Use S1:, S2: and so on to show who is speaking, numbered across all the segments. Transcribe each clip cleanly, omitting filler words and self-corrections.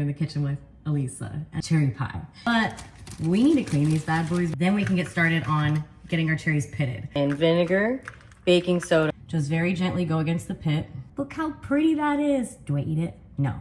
S1: In the kitchen with Elisa and cherry pie. But we need to clean these bad boys. Then we can get started on getting our cherries pitted. And vinegar, baking soda. Just very gently go against the pit. Look how pretty that is. Do I eat it? No,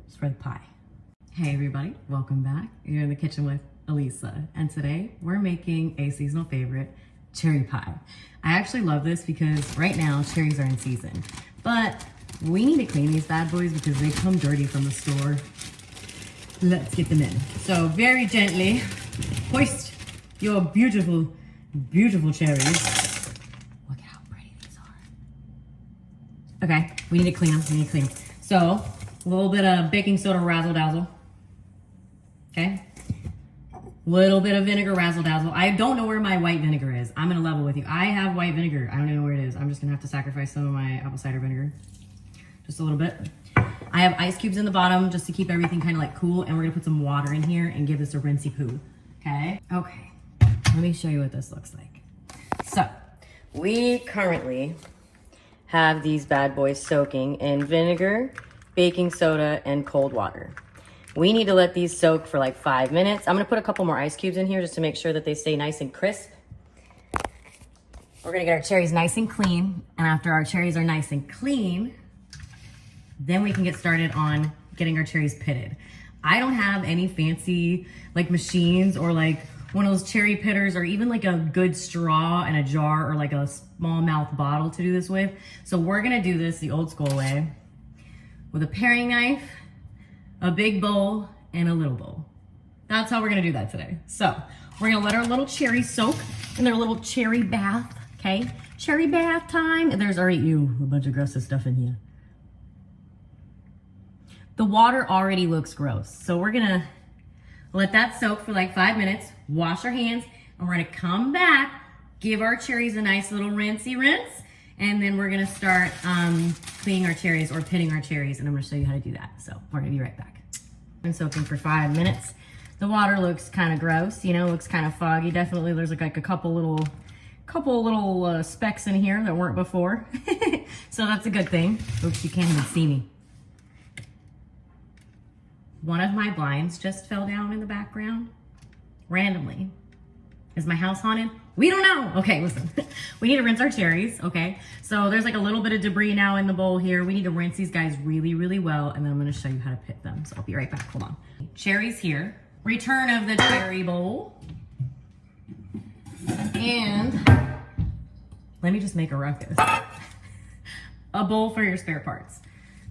S1: it's for the pie. Hey everybody, welcome back. You're in the kitchen with Elisa. And today we're making a seasonal favorite, cherry pie. I actually love this because right now cherries are in season, but we need to clean these bad boys because they come dirty from the store. Let's get them in. So very gently hoist your beautiful, beautiful cherries. Look at how pretty these are. Okay, we need to clean them, we need to clean them. So a little bit of baking soda razzle dazzle. Okay. Little bit of vinegar razzle dazzle. I don't know where my white vinegar is. I'm gonna level with you. I have white vinegar. I don't know where it is. I'm just gonna have to sacrifice some of my apple cider vinegar. Just a little bit. I have ice cubes in the bottom just to keep everything kind of like cool, and we're gonna put some water in here and give this a rinsey poo. Okay? Okay. Let me show you what this looks like. So, we currently have these bad boys soaking in vinegar, baking soda, and cold water. We need to let these soak for like 5 minutes. I'm gonna put a couple more ice cubes in here just to make sure that they stay nice and crisp. We're gonna get our cherries nice and clean, and after our cherries are nice and clean, then we can get started on getting our cherries pitted. I don't have any fancy like machines or like one of those cherry pitters or even like a good straw and a jar or like a small mouth bottle to do this with. So we're gonna do this the old school way with a paring knife, a big bowl, and a little bowl. That's how we're gonna do that today. So we're gonna let our little cherries soak in their little cherry bath, okay? Cherry bath time. And there's already a bunch of gross stuff in here. The water already looks gross. So we're gonna let that soak for like 5 minutes, wash our hands, and we're gonna come back, give our cherries a nice little rinsey rinse, and then we're gonna start cleaning our cherries or pitting our cherries, and I'm gonna show you how to do that. So we're gonna be right back. Been soaking for 5 minutes. The water looks kind of gross, you know, looks kind of foggy. Definitely there's like a couple little specks in here that weren't before. So that's a good thing. Oops, you can't even see me. One of my blinds just fell down in the background randomly. Is my house haunted? We don't know. Okay, listen, we need to rinse our cherries, okay? So there's like a little bit of debris now in the bowl here. We need to rinse these guys really, really well, and then I'm gonna show you how to pit them. So I'll be right back, hold on. Cherries here. Return of the cherry bowl. And let me just make a ruckus. A bowl for your spare parts.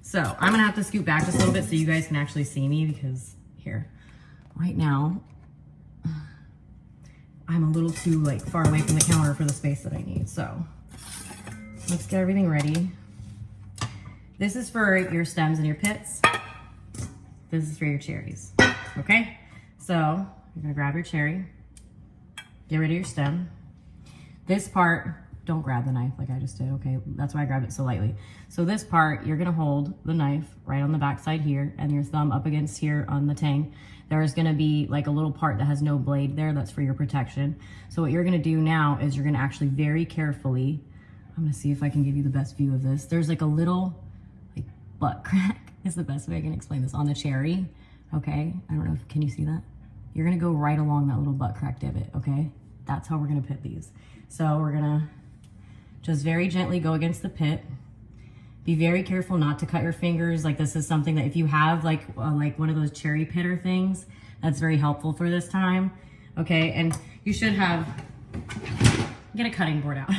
S1: So I'm gonna have to scoot back just a little bit so you guys can actually see me, because here, right now, I'm a little too like far away from the counter for the space that I need. So let's get everything ready. This is for your stems and your pits. This is for your cherries, okay? So you're gonna grab your cherry, get rid of your stem. This part, don't grab the knife like I just did, okay? That's why I grabbed it so lightly. So this part, you're gonna hold the knife right on the back side here and your thumb up against here on the tang. There's gonna be like a little part that has no blade there, that's for your protection. So what you're gonna do now is you're gonna actually very carefully, I'm gonna see if I can give you the best view of this. There's like a little like butt crack is the best way I can explain this on the cherry, okay? I don't know if, can you see that? You're gonna go right along that little butt crack divot, okay? That's how we're gonna pit these. So we're gonna just very gently go against the pit. Be very careful not to cut your fingers. Like this is something that if you have like one of those cherry pitter things, that's very helpful for this time. Okay, and you should have, get a cutting board out.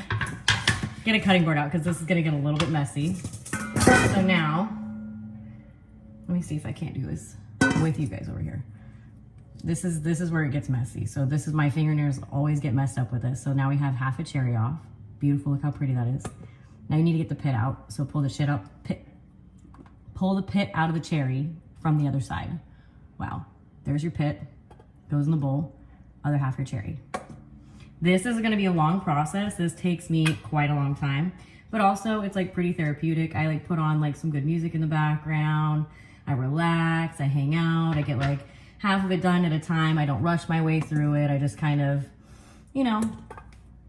S1: Get a cutting board out because this is gonna get a little bit messy. So now, let me see if I can't do this with you guys over here. This is where it gets messy. So this is, my fingernails always get messed up with this. So now we have half a cherry off. Beautiful, look how pretty that is. Now you need to get the pit out. So pull the shit up, pull the pit out of the cherry from the other side. Wow, there's your pit, goes in the bowl, other half your cherry. This is gonna be a long process. This takes me quite a long time, but also it's like pretty therapeutic. I like put on like some good music in the background. I relax, I hang out, I get like half of it done at a time. I don't rush my way through it. I just kind of, you know,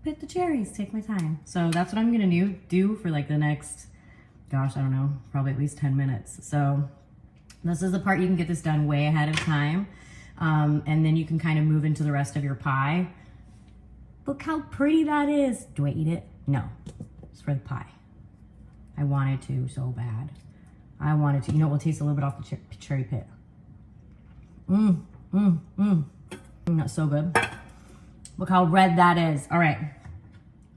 S1: pit the cherries, take my time. So that's what I'm gonna do for like the next, gosh, I don't know, probably at least 10 minutes. So This is the part you can get this done way ahead of time. And then you can kind of move into the rest of your pie. Look how pretty that is. Do I eat it? No, it's for the pie. I wanted to so bad. I wanted to. You know, we'll taste a little bit off the cherry pit. That's so good. Look how red that is. All right.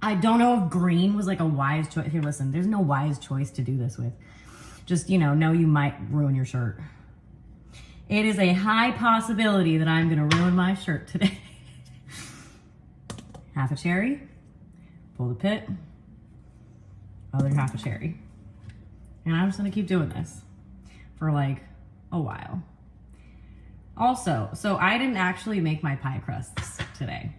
S1: I don't know if green was like a wise choice. Here, listen, there's no wise choice to do this with. Just, you know you might ruin your shirt. It is a high possibility that I'm gonna ruin my shirt today. Half a cherry, pull the pit, other half a cherry. And I'm just gonna keep doing this for like a while. Also, so I didn't actually make my pie crusts today.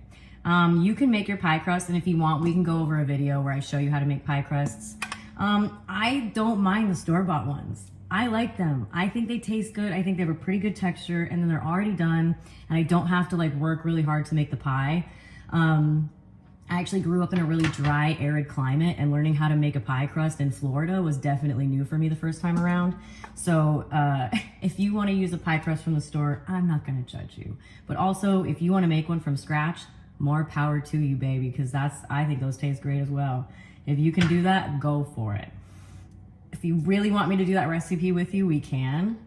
S1: You can make your pie crust, and if you want, we can go over a video where I show you how to make pie crusts. I don't mind the store-bought ones. I like them. I think they taste good. I think they have a pretty good texture, and then they're already done, and I don't have to like work really hard to make the pie. I actually grew up in a really dry, arid climate, and learning how to make a pie crust in Florida was definitely new for me the first time around. So if you want to use a pie crust from the store, I'm not going to judge you. But also, if you want to make one from scratch, more power to you, baby, because I think those taste great as well. If you can do that, go for it. If you really want me to do that recipe with you, we can.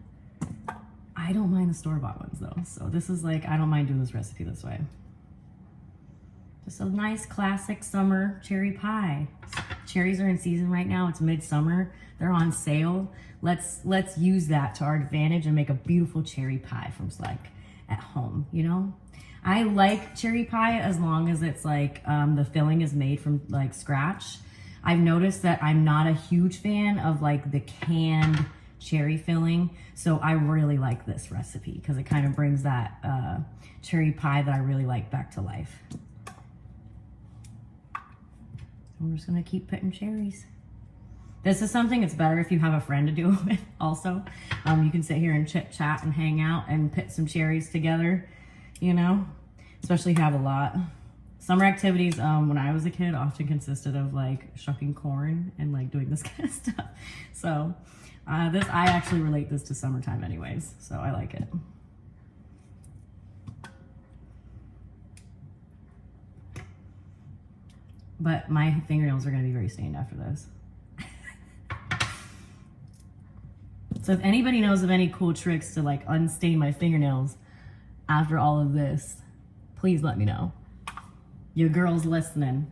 S1: I don't mind the store-bought ones though. So this is like, I don't mind doing this recipe this way. Just a nice classic summer cherry pie. Cherries are in season right now. It's midsummer. They're on sale. Let's use that to our advantage and make a beautiful cherry pie from like at home, you know? I like cherry pie as long as it's like the filling is made from like scratch. I've noticed that I'm not a huge fan of like the canned cherry filling. So I really like this recipe because it kind of brings that cherry pie that I really like back to life. I'm just gonna keep putting cherries. This is something it's better if you have a friend to do it with also. You can sit here and chit chat and hang out and pit some cherries together, you know, especially if you have a lot. Summer activities when I was a kid often consisted of like shucking corn and like doing this kind of stuff. So I actually relate this to summertime anyways, so I like it. But my fingernails are gonna be very stained after this. So if anybody knows of any cool tricks to like unstain my fingernails after all of this, please let me know. Your girl's listening.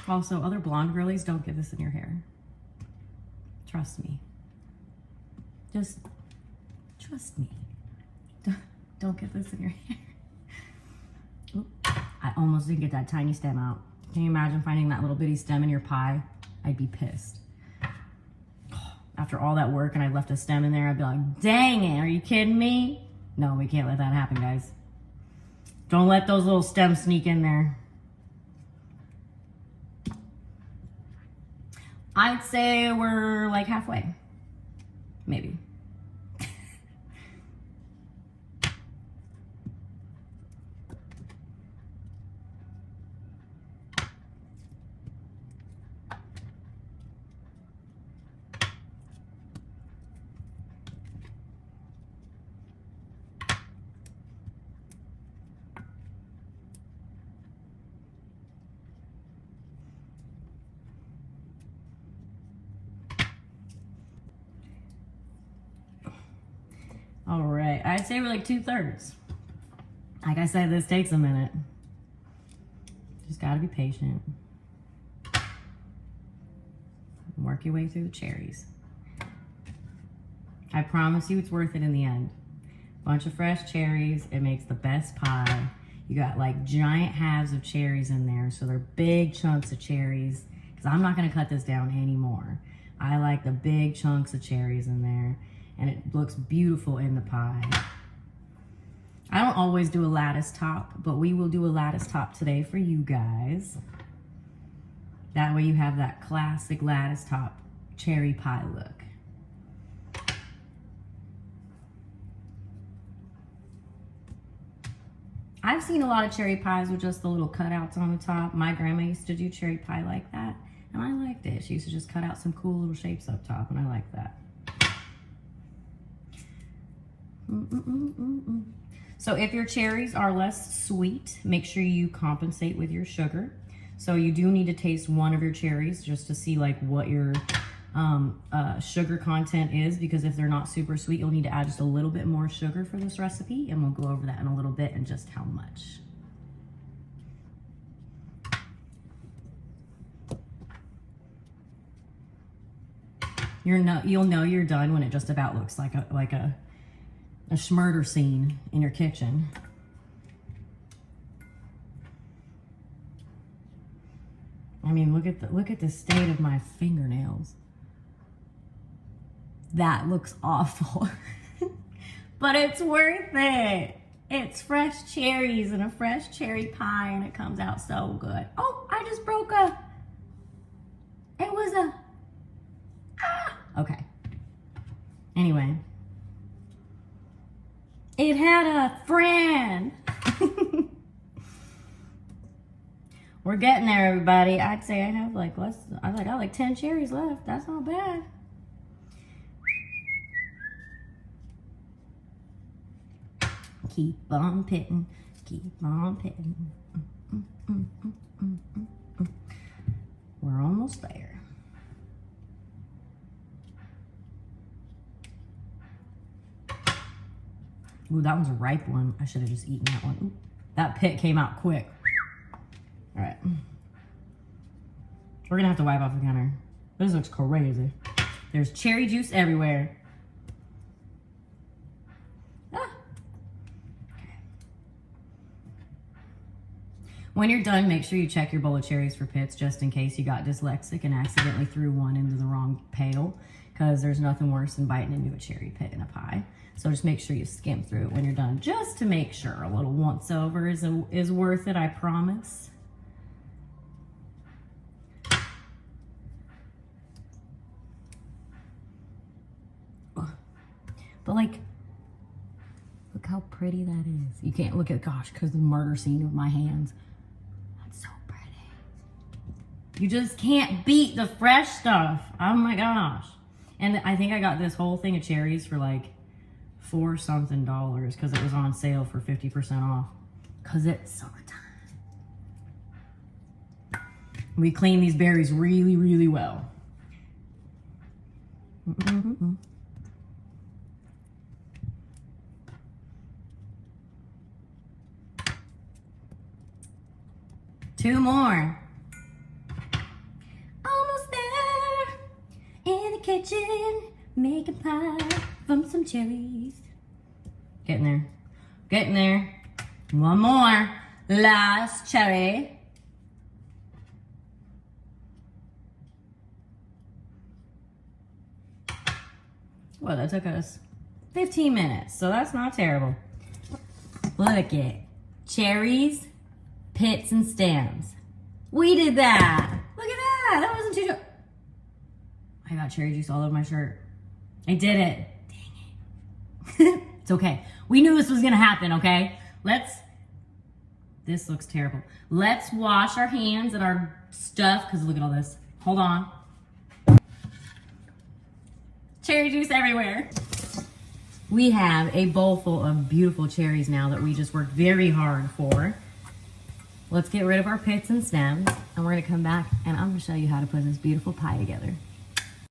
S1: Also, other blonde girlies, don't get this in your hair. Trust me. Just trust me. Don't get this in your hair. Oop, I almost didn't get that tiny stem out. Can you imagine finding that little bitty stem in your pie? I'd be pissed. After all that work and I left a stem in there, I'd be like, dang it, are you kidding me? No, we can't let that happen, guys. Don't let those little stems sneak in there. I'd say we're like halfway, maybe. All right, I'd say we're like 2/3. Like I said, this takes a minute. Just gotta be patient. work your way through the cherries. I promise you it's worth it in the end. Bunch of fresh cherries. It makes the best pie. You got like giant halves of cherries in there, so they're big chunks of cherries. Because I'm not going to cut this down anymore. I like the big chunks of cherries in there, and it looks beautiful in the pie. I don't always do a lattice top, but we will do a lattice top today for you guys. That way you have that classic lattice top cherry pie look. I've seen a lot of cherry pies with just the little cutouts on the top. My grandma used to do cherry pie like that, and I liked it. She used to just cut out some cool little shapes up top, and I like that. So if your cherries are less sweet, make sure you compensate with your sugar. So you do need to taste one of your cherries just to see like what your sugar content is, because if they're not super sweet, you'll need to add just a little bit more sugar for this recipe, and we'll go over that in a little bit and just how much. You'll know you're done when it just about looks like a schmurder scene in your kitchen. I mean, look at the state of my fingernails. That looks awful. But it's worth it. It's fresh cherries and a fresh cherry pie, and it comes out so good. Oh, I just broke okay. Anyway. It had a friend. We're getting there, everybody. I'd say I have like I got like 10 cherries left. That's not bad. Keep on pitting, keep on pitting. We're almost there. Ooh, that one's a ripe one. I should have just eaten that one. Ooh, that pit came out quick. All right. We're gonna have to wipe off the counter. This looks crazy. There's cherry juice everywhere. Ah. Okay. When you're done, make sure you check your bowl of cherries for pits, just in case you got dyslexic and accidentally threw one into the wrong pail, because there's nothing worse than biting into a cherry pit in a pie. So just make sure you skim through it when you're done, just to make sure. A little once over is worth it, I promise. But like, look how pretty that is. You can't look at, gosh, because the murder scene of my hands. That's so pretty. You just can't beat the fresh stuff. Oh my gosh. And I think I got this whole thing of cherries for like $4 something because it was on sale for 50% off. Because it's summertime. We clean these berries really, really well. Two more. Almost there in the kitchen, making pie from some cherries. Getting there. Getting there. One more. Last cherry. Well, that took us 15 minutes, so that's not terrible. Look it. Cherries, pits, and stems. We did that. Look at that. That wasn't too... I got cherry juice all over my shirt. I did it. Dang it. It's okay. We knew this was going to happen, okay? This looks terrible. Let's wash our hands and our stuff, because look at all this. Hold on. Cherry juice everywhere. We have a bowl full of beautiful cherries now that we just worked very hard for. Let's get rid of our pits and stems, and we're gonna come back and I'm gonna show you how to put this beautiful pie together.